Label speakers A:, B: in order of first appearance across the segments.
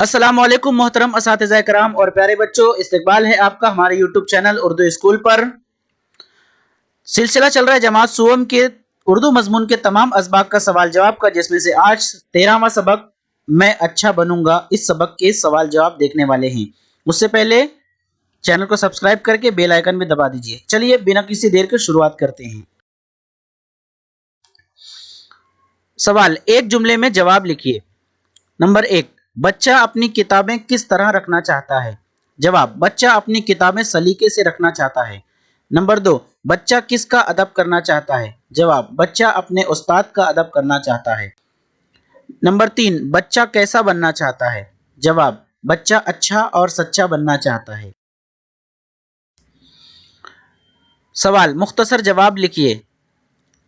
A: अस्सलाम वालेकुम मोहतरम असातिज़ा कराम और प्यारे बच्चों, इस्तकबाल है आपका हमारे यूट्यूब चैनल उर्दू स्कूल पर। सिलसिला चल रहा है जमात सुवम के उर्दू मजमून के तमाम असबाक का सवाल जवाब का, जिसमें से आज 13वां सबक मैं अच्छा बनूंगा, इस सबक के सवाल जवाब देखने वाले हैं। उससे पहले चैनल को सब्सक्राइब करके बेल आइकन भी दबा दीजिए। चलिए बिना किसी देर के शुरुआत करते हैं। सवाल, एक जुमले में जवाब लिखिए। नंबर 1, बच्चा अपनी किताबें किस तरह रखना चाहता है? जवाब, बच्चा अपनी किताबें सलीके से रखना चाहता है। नंबर 2, बच्चा किसका अदब करना चाहता है? जवाब, बच्चा अपने उस्ताद का अदब करना चाहता है। नंबर 3, बच्चा कैसा बनना चाहता है? जवाब, बच्चा अच्छा और सच्चा बनना चाहता है। सवाल, मुख्तसर जवाब लिखिए।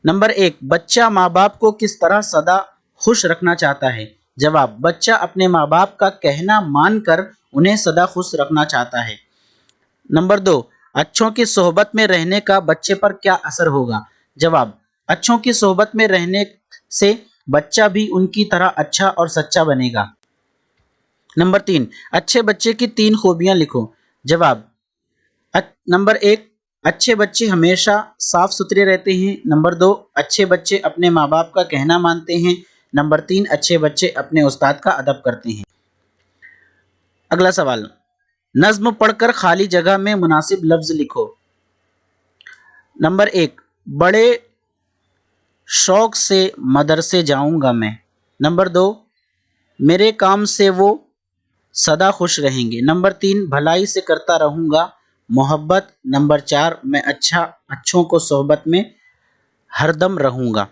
A: नंबर 1, बच्चा माँ बाप को किस तरह सदा खुश रखना चाहता है? जवाब, बच्चा अपने माँ बाप का कहना मानकर उन्हें सदा खुश रखना चाहता है। नंबर 2, अच्छों की सोहबत में रहने का बच्चे पर क्या असर होगा? जवाब, अच्छों की सोहबत में रहने से बच्चा भी उनकी तरह अच्छा और सच्चा बनेगा। नंबर 3, अच्छे बच्चे की 3 खूबियां लिखो। जवाब, नंबर 1, अच्छे बच्चे हमेशा साफ सुथरे रहते हैं। नंबर 2, अच्छे बच्चे अपने माँ बाप का कहना मानते हैं। नंबर 3, अच्छे बच्चे अपने उस्ताद का अदब करते हैं। अगला सवाल, नज्म पढ़कर खाली जगह में मुनासिब लफ्ज लिखो। नंबर 1, बड़े शौक से मदरसे जाऊंगा मैं। नंबर 2, मेरे काम से वो सदा खुश रहेंगे। नंबर 3, भलाई से करता रहूंगा मोहब्बत। नंबर 4, मैं अच्छों को सोहबत में हरदम रहूंगा।